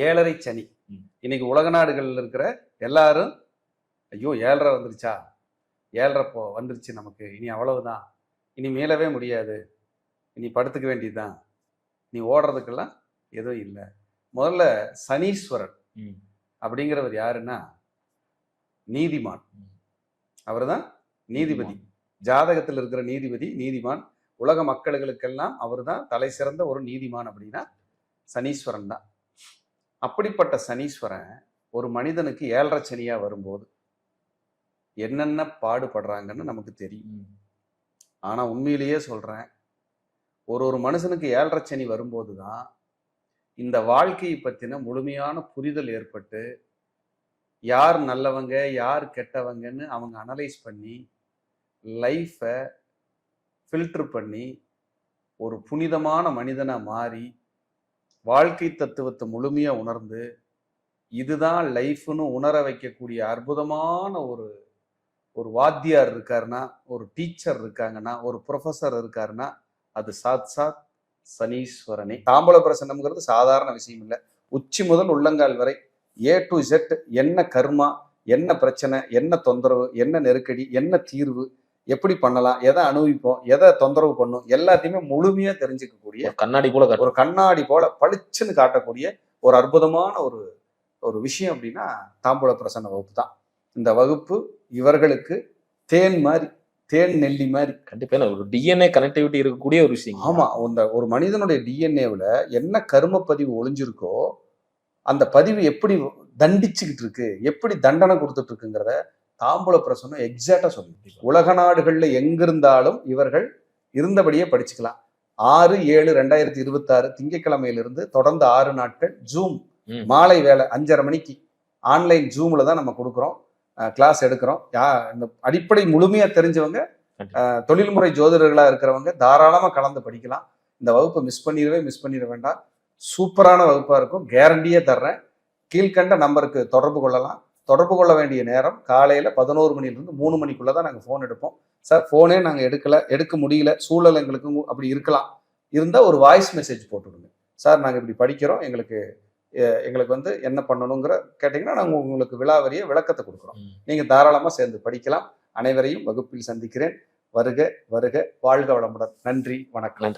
ஏழரை சனி. இன்னைக்கு உலக நாடுகளில் இருக்கிற எல்லாரும் ஐயோ 7.5 வந்துருச்சா, 7.5 வந்துருச்சு, நமக்கு இனி அவ்வளவுதான், இனி மீளவே முடியாது, இனி படுத்துக்க வேண்டியதுதான், நீ ஓடுறதுக்கெல்லாம் எதுவும் இல்லை. முதல்ல சனீஸ்வரன் அப்படிங்கிறவர் யாருன்னா நீதிமான். அவர் தான் நீதிபதி. ஜாதகத்தில் இருக்கிற நீதிபதி, நீதிமான். உலக மக்களுக்கெல்லாம் அவர் தான் தலை சிறந்த ஒரு நீதிமான். அப்படின்னா சனீஸ்வரன் தான். அப்படிப்பட்ட சனீஸ்வரன் ஒரு மனிதனுக்கு 7.5 சனியா வரும்போது என்னென்ன பாடுபடுறாங்கன்னு நமக்கு தெரியும். ஆனா உண்மையிலேயே சொல்றேன், ஒரு மனுஷனுக்கு 7.5 சனி வரும்போது தான் இந்த வாழ்க்கையை பத்தின முழுமையான புரிதல் ஏற்பட்டு யார் நல்லவங்க யார் கெட்டவங்கன்னு அவங்க அனலைஸ் பண்ணி லைஃபை ஃபில்டர் பண்ணி ஒரு புனிதமான மனிதனா மாறி வாழ்க்கை தத்துவத்தை முழுமையா உணர்ந்து இதுதான் லைஃப்னு உணர வைக்கக்கூடிய அற்புதமான ஒரு வாத்தியார் இருக்காருன்னா, ஒரு டீச்சர் இருக்காங்கன்னா, ஒரு ப்ரொஃபஸர் இருக்காருன்னா அது சாத் சனீஸ்வரனே. தாம்பூல பிரசன்னம்ங்கிறது சாதாரண விஷயம் இல்லை. உச்சி முதல் உள்ளங்கால் வரை A to Z என்ன கர்மா, என்ன பிரச்சனை, என்ன தொந்தரவு, என்ன நெருக்கடி, என்ன தீர்வு, எப்படி பண்ணலாம், எதை அனுபவிப்போம், எதை தொந்தரவு பண்ணும், எல்லாத்தையுமே முழுமையா தெரிஞ்சுக்கக்கூடிய ஒரு கண்ணாடி போல பளிச்சுன்னு காட்டக்கூடிய ஒரு அற்புதமான ஒரு விஷயம் அப்படின்னா தாம்பூல பிரசன்ன வகுப்பு தான். இந்த வகுப்பு இவர்களுக்கு தேன் மாதிரி, தேன் நெல்லி மாதிரி. கண்டிப்பா ஒரு டிஎன்ஏ கனெக்டிவிட்டி இருக்கக்கூடிய ஒரு விஷயம். ஆமா, ஒரு மனிதனுடைய டிஎன்ஏவில் என்ன கர்ம பதிவு ஒளிஞ்சிருக்கோ அந்த பதிவு எப்படி தண்டிச்சுக்கிட்டு இருக்கு, எப்படி தண்டனை கொடுத்துட்டு இருக்குங்கிறத தாம்பூல பிரசன்னம் எக்ஸாக்டா சொல்லி உலக நாடுகள்ல எங்கிருந்தாலும் இவர்கள் இருந்தபடியே படிச்சுக்கலாம். 6/7/2026 திங்கட்கிழமையிலிருந்து தொடர்ந்து 6 நாட்கள் ஜூம் மாலை வேலை 5:30 மணிக்கு ஆன்லைன் ஜூம்ல தான் நம்ம கொடுக்குறோம், கிளாஸ் எடுக்கிறோம். இந்த அடிப்படை முழுமையா தெரிஞ்சவங்க, தொழில்முறை ஜோதிடர்களா இருக்கிறவங்க தாராளமா கலந்து படிக்கலாம். இந்த வகுப்பை மிஸ் பண்ணிட வேண்டாம். சூப்பரான வகுப்பா இருக்கும், கேரண்டியே தர்றேன். கீழ்கண்ட நம்பருக்கு தொடர்பு கொள்ளலாம். தொடர்பு கொள்ள வேண்டிய நேரம் காலையில 11 மணிலிருந்து 3 மணிக்குள்ளதான் நாங்கள் ஃபோன் எடுப்போம். சார் ஃபோனே நாங்கள் எடுக்க முடியல, சூழல் எங்களுக்கு அப்படி இருக்கலாம், இருந்தா ஒரு வாய்ஸ் மெசேஜ் போட்டுவிடுங்க. சார் நாங்கள் இப்படி படிக்கிறோம், எங்களுக்கு வந்து என்ன பண்ணணுங்கிற கேட்டீங்கன்னா நாங்கள் உங்களுக்கு விலாவரிய விளக்கத்தை கொடுக்குறோம். நீங்க தாராளமா சேர்ந்து படிக்கலாம். அனைவரையும் வகுப்பில் சந்திக்கிறேன். வருக வருக, வாழ்க வளமுடன். நன்றி, வணக்கம்.